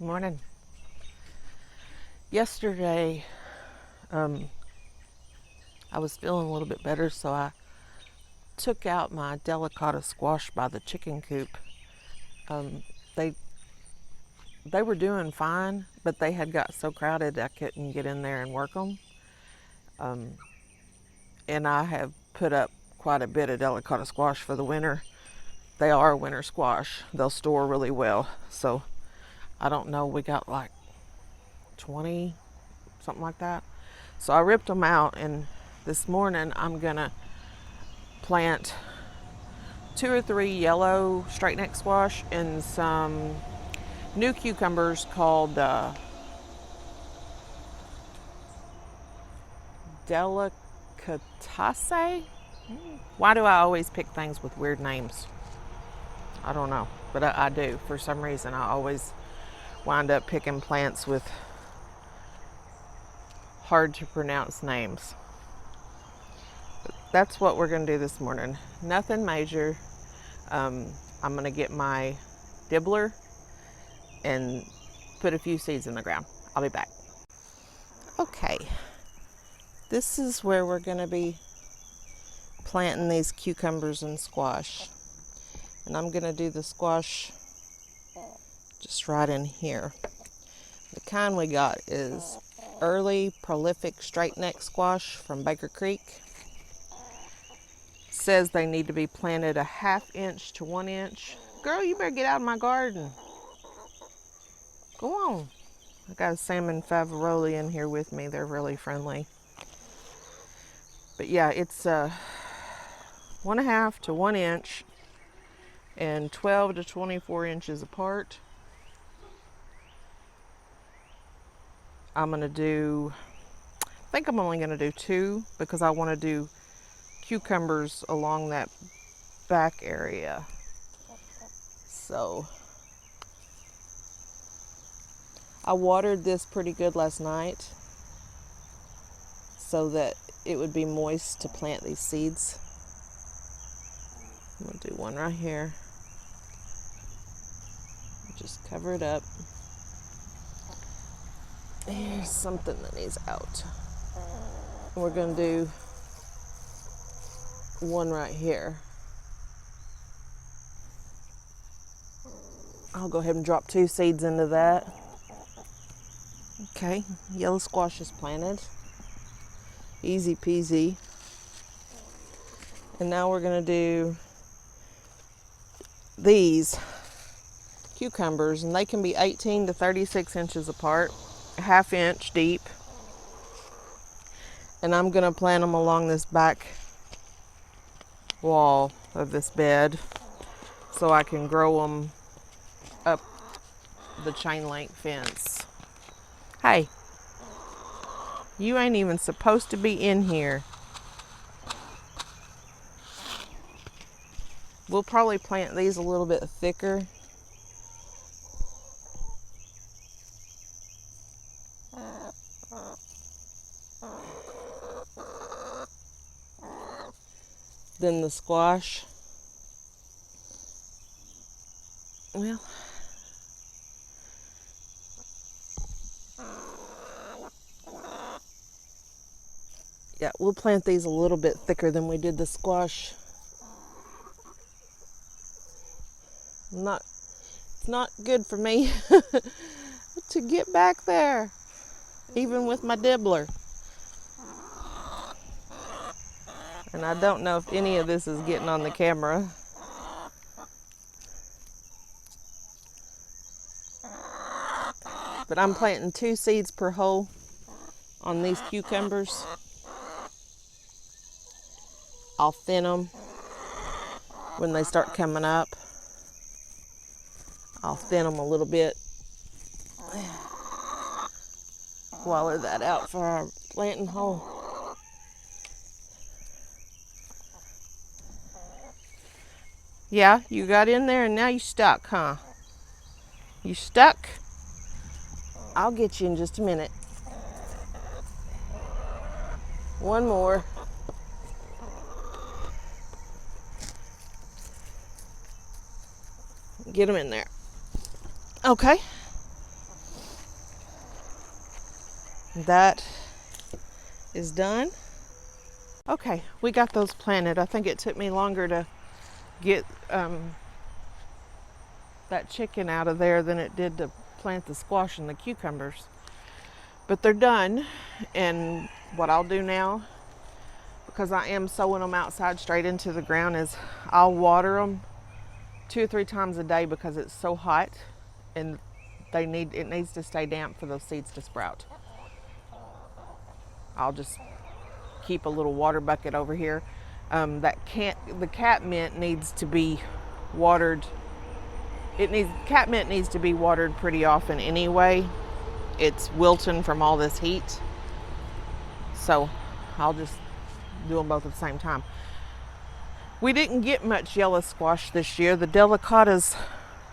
Morning. Yesterday, I was feeling a little bit better, so I took out my delicata squash by the chicken coop. They were doing fine, but they had got so crowded I couldn't get in there and work them. And I have put up quite a bit of delicata squash for the winter. They are winter squash. They'll store really well. So I don't know, we got like 20, something like that. So I ripped them out, and this morning I'm gonna plant 2 or 3 yellow straight neck squash and some new cucumbers called delicata. Why do I always pick things with weird names? I don't know, but I do. For some reason, I always wind up picking plants with hard to pronounce names. But that's what we're going to do this morning. Nothing major. I'm going to get my dibbler and put a few seeds in the ground. I'll be back. Okay, this is where we're going to be planting these cucumbers and squash. And I'm going to do the squash just right in here. The kind we got is early prolific straight neck squash from Baker Creek. It says they need to be planted a 1/2 inch to 1 inch. Girl, you better get out of my garden. Go on. I got a salmon favoroli in here with me. They're really friendly. But yeah, it's 1/2 to 1 inch and 12 to 24 inches apart. I think I'm only going to do 2 because I want to do cucumbers along that back area. So I watered this pretty good last night so that it would be moist to plant these seeds. I'm going to do one right here. Just cover it up. Here's something that needs out. We're going to do one right here. I'll go ahead and drop 2 seeds into that. Okay, yellow squash is planted. Easy peasy. And now we're going to do these cucumbers, and they can be 18 to 36 inches apart, 1/2 inch deep. And I'm going to plant them along this back wall of this bed so I can grow them up the chain link fence. Hey, you ain't even supposed to be in here. We'll probably plant these a little bit thicker. Than the squash. Well, yeah, we'll plant these a little bit thicker than we did the squash. It's not good for me to get back there, even with my dibbler. And I don't know if any of this is getting on the camera. But I'm planting 2 seeds per hole on these cucumbers. I'll thin them when they start coming up. I'll thin them a little bit. Wallow that out for our planting hole. Yeah, you got in there and now you stuck, huh? You stuck? I'll get you in just a minute. One more. Get them in there. Okay. That is done. Okay, we got those planted. I think it took me longer to get that chicken out of there than it did to plant the squash and the cucumbers. But they're done, and what I'll do now, because I am sowing them outside straight into the ground, is I'll water them 2 or 3 times a day because it's so hot, and it needs to stay damp for those seeds to sprout. I'll just keep a little water bucket over here. The catmint needs to be watered. Catmint needs to be watered pretty often anyway. It's wilting from all this heat, so I'll just do them both at the same time. We didn't get much yellow squash this year. The delicatas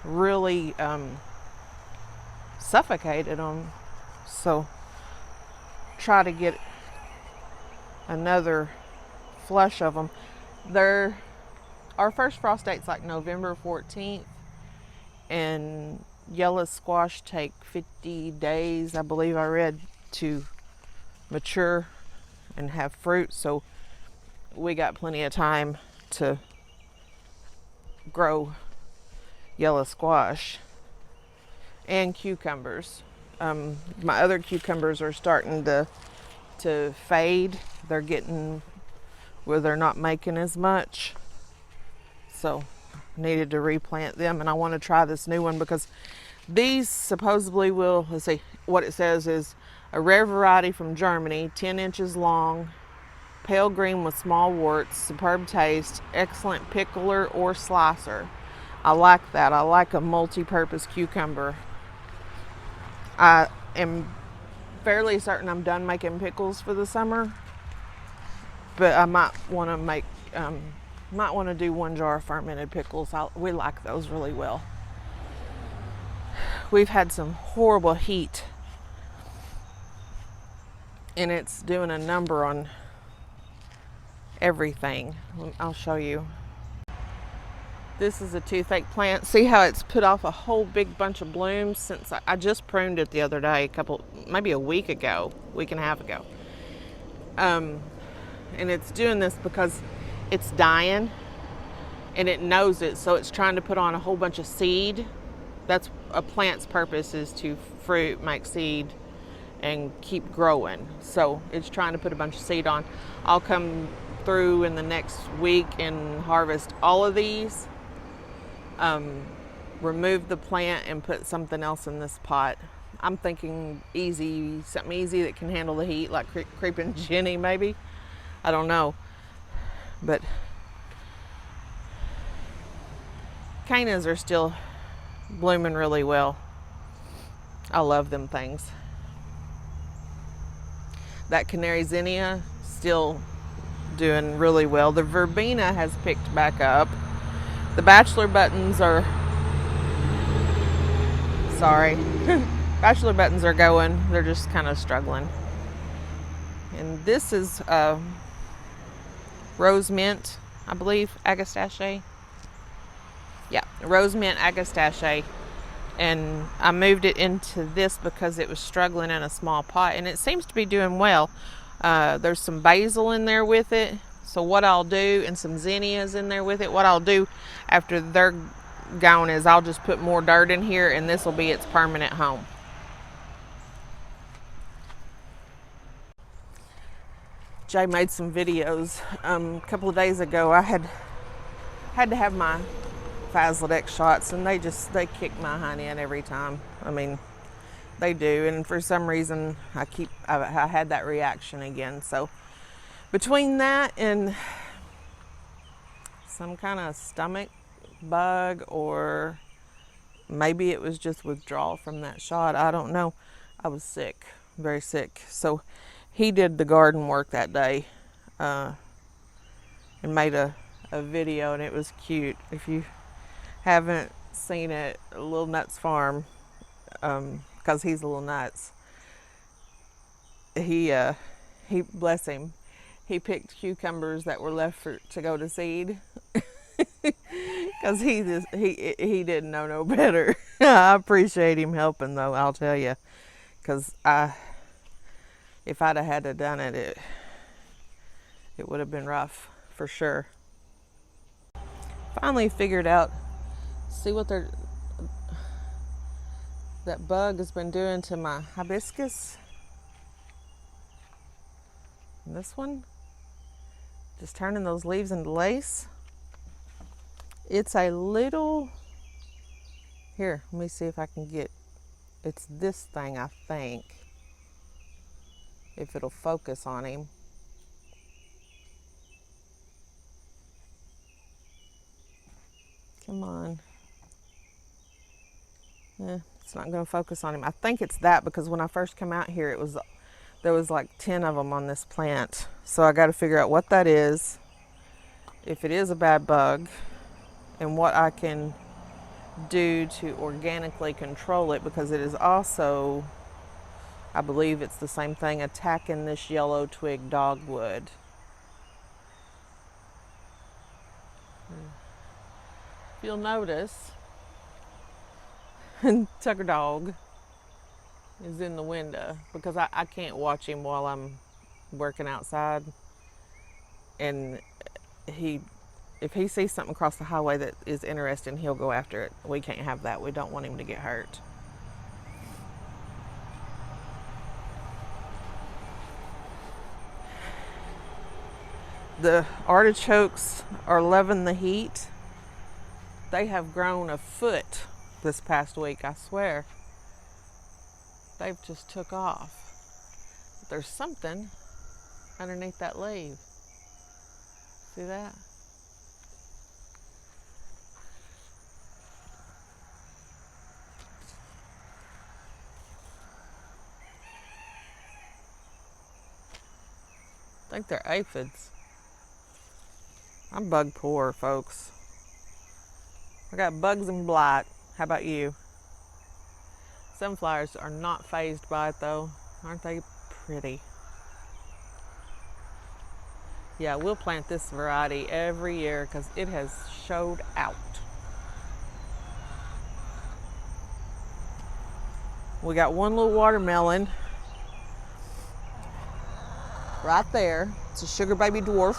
really suffocated them, so try to get another flush of them. Our first frost date's like November 14th, and yellow squash take 50 days, I believe I read, to mature and have fruit, so we got plenty of time to grow yellow squash and cucumbers. My other cucumbers are starting to fade. They're getting where they're not making as much, so needed to replant them. And I want to try this new one because these supposedly will, let's see, what it says is a rare variety from Germany, 10 inches long, pale green with small warts, superb taste, excellent pickler or slicer. I like that. I like a multi-purpose cucumber. I am fairly certain I'm done making pickles for the summer, but I might want to do 1 jar of fermented pickles. We like those really well. We've had some horrible heat, and it's doing a number on everything. I'll show you. This is a toothache plant. See how it's put off a whole big bunch of blooms since I just pruned it the other day, maybe a week and a half ago. And it's doing this because it's dying and it knows it, so it's trying to put on a whole bunch of seed. That's a plant's purpose, is to fruit, make seed, and keep growing. So it's trying to put a bunch of seed on. I'll come through in the next week and harvest all of these, remove the plant and put something else in this pot. I'm thinking something easy that can handle the heat, like creeping Jenny maybe. I don't know. But cannas are still blooming really well. I love them things. That canary zinnia still doing really well. The verbena has picked back up. The bachelor buttons are bachelor buttons are going. They're just kind of struggling. And this is rose mint, I believe, agastache. Yeah, rose mint agastache. And I moved it into this because it was struggling in a small pot, and it seems to be doing well. There's some basil in there with it. So what I'll do, and some zinnias in there with it, what I'll do after they're gone is I'll just put more dirt in here, and this will be its permanent home. Jay made some videos. A couple of days ago, I had to have my Faslodex shots, and they kick my hind end every time. I mean, they do, and for some reason I had that reaction again. So between that and some kind of stomach bug, or maybe it was just withdrawal from that shot, I don't know, I was sick, very sick. So he did the garden work that day, and made a video, and it was cute. If you haven't seen it, Little Nuts Farm, because he's a little nuts. He bless him, he picked cucumbers that were left to go to seed, because he didn't know no better. I appreciate him helping though, I'll tell you, because if I'd have had to done it, it would have been rough for sure. Finally figured out, see what that bug has been doing to my hibiscus. And this one, just turning those leaves into lace. It's a little, here, let me see if I can get, it's this thing, I think, if it'll focus on him. Come on. It's not going to focus on him. I think it's that, because when I first came out here, there was like 10 of them on this plant. So I got to figure out what that is, if it is a bad bug, and what I can do to organically control it, because it is also, I believe it's the same thing, attacking this yellow twig dogwood. If you'll notice, Tucker dog is in the window, because I can't watch him while I'm working outside. And if he sees something across the highway that is interesting, he'll go after it. We can't have that. We don't want him to get hurt. The artichokes are loving the heat. They have grown a foot this past week, I swear. They've just took off. But there's something underneath that leaf. See that? I think they're aphids. I'm bug poor, folks. I got bugs and blight. How about you? Sunflowers are not fazed by it though. Aren't they pretty? Yeah, we'll plant this variety every year because it has showed out. We got one little watermelon right there. It's a sugar baby dwarf.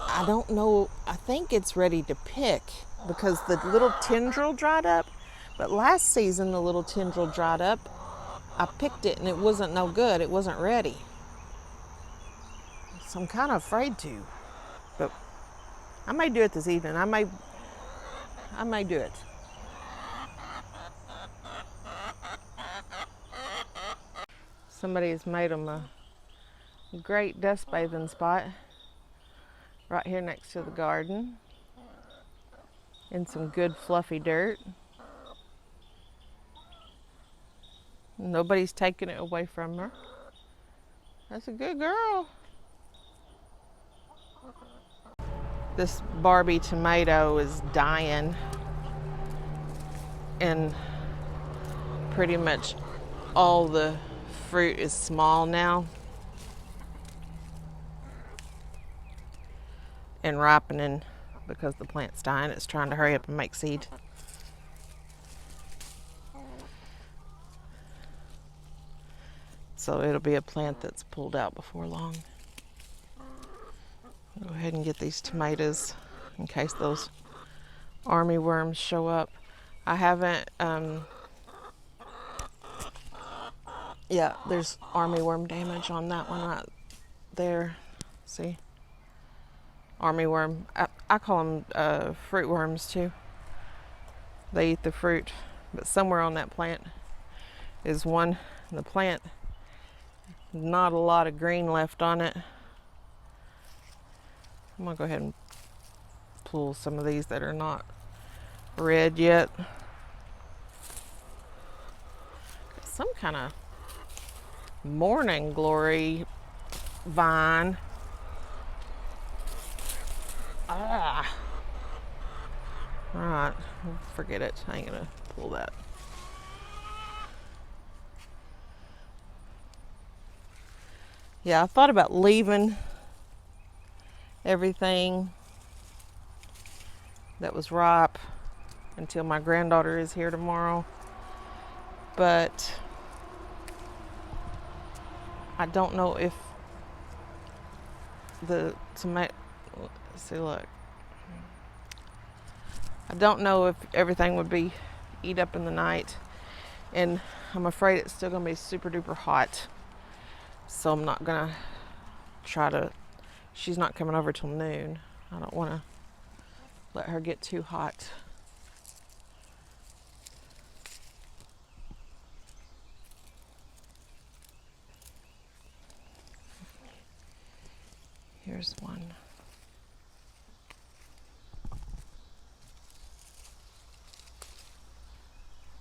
I don't know, I think it's ready to pick because the little tendril dried up. But last season the little tendril dried up. I picked it and it wasn't no good. It wasn't ready. So I'm kind of afraid to. But I may do it this evening. I may do it. Somebody has made them a great dust bathing spot right here next to the garden, in some good fluffy dirt. Nobody's taking it away from her. That's a good girl. This Barbie tomato is dying, and pretty much all the fruit is small now and ripening because the plant's dying. It's trying to hurry up and make seed. So it'll be a plant that's pulled out before long. I'll go ahead and get these tomatoes in case those army worms show up. I haven't, yeah, there's army worm damage on that one right there. See? Army worm. I call them fruit worms too. They eat the fruit. But somewhere on that plant is one. The plant, not a lot of green left on it. I'm going to go ahead and pull some of these that are not red yet. Some kind of morning glory vine. Ah. All right, forget it. I ain't gonna pull that. Yeah, I thought about leaving everything that was ripe until my granddaughter is here tomorrow. But I don't know if the tomato, see, look, I don't know if everything would be eat up in the night, and I'm afraid it's still gonna be super duper hot, so I'm not gonna try to, she's not coming over till noon. I don't want to let her get too hot. Here's one.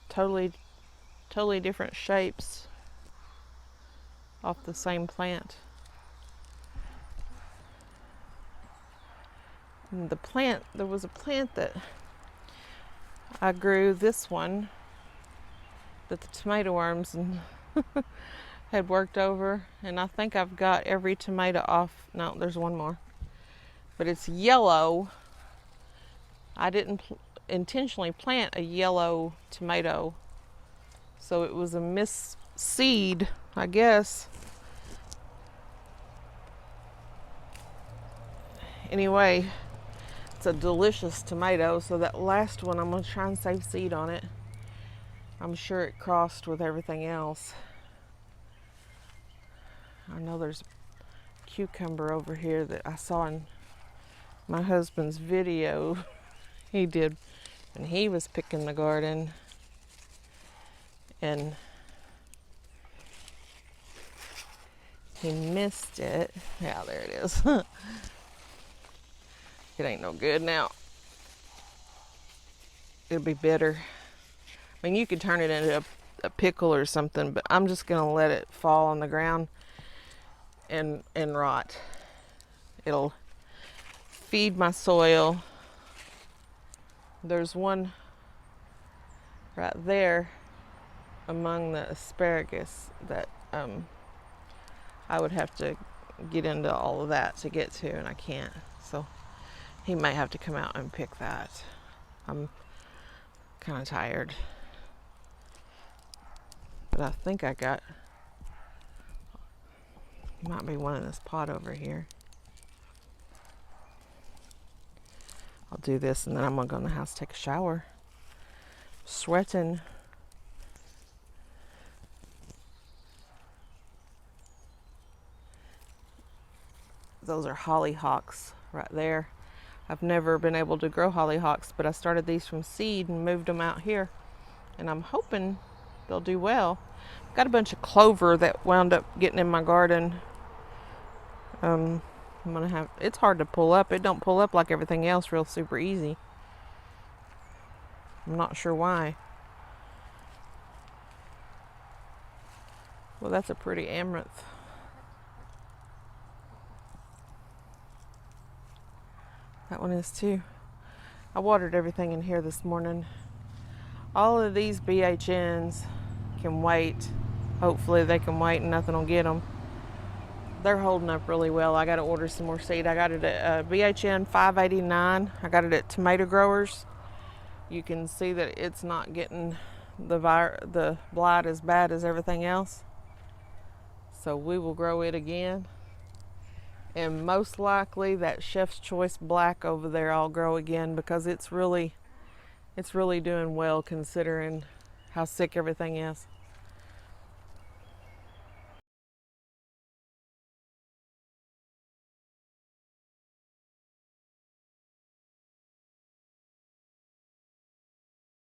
Totally different shapes off the same plant. And the plant, there was a plant that I grew, this one, that the tomato worms and had worked over, and I think I've got every tomato off. No, there's one more, but it's yellow. I didn't intentionally plant a yellow tomato, so it was a misseed, I guess. Anyway, it's a delicious tomato, so that last one I'm going to try and save seed on it. I'm sure it crossed with everything else. I know there's a cucumber over here that I saw in my husband's video he did when he was picking the garden, and he missed it. Yeah, there it is. It ain't no good now. It'll be bitter. I mean, you could turn it into a pickle or something, but I'm just gonna let it fall on the ground and rot. It'll feed my soil. There's one right there among the asparagus that I would have to get into all of that to get to, and I can't. So he might have to come out and pick that. I'm kind of tired. But I think I got, might be one in this pot over here. I'll do this and then I'm gonna go in the house, take a shower. Sweating. Those are hollyhocks right there. I've never been able to grow hollyhocks, but I started these from seed and moved them out here, and I'm hoping they'll do well. I've got a bunch of clover that wound up getting in my garden. I'm gonna have, it's hard to pull up. It don't pull up like everything else real super easy. I'm not sure why. Well, that's a pretty amaranth. That one is too. I watered everything in here this morning. All of these BHNs can wait. Hopefully they can wait and nothing will get them. They're holding up really well. I got to order some more seed. I got it at BHN 589. I got it at Tomato Growers. You can see that it's not getting the blight as bad as everything else. So we will grow it again. And most likely that Chef's Choice Black over there I'll grow again, because it's really doing well considering how sick everything is.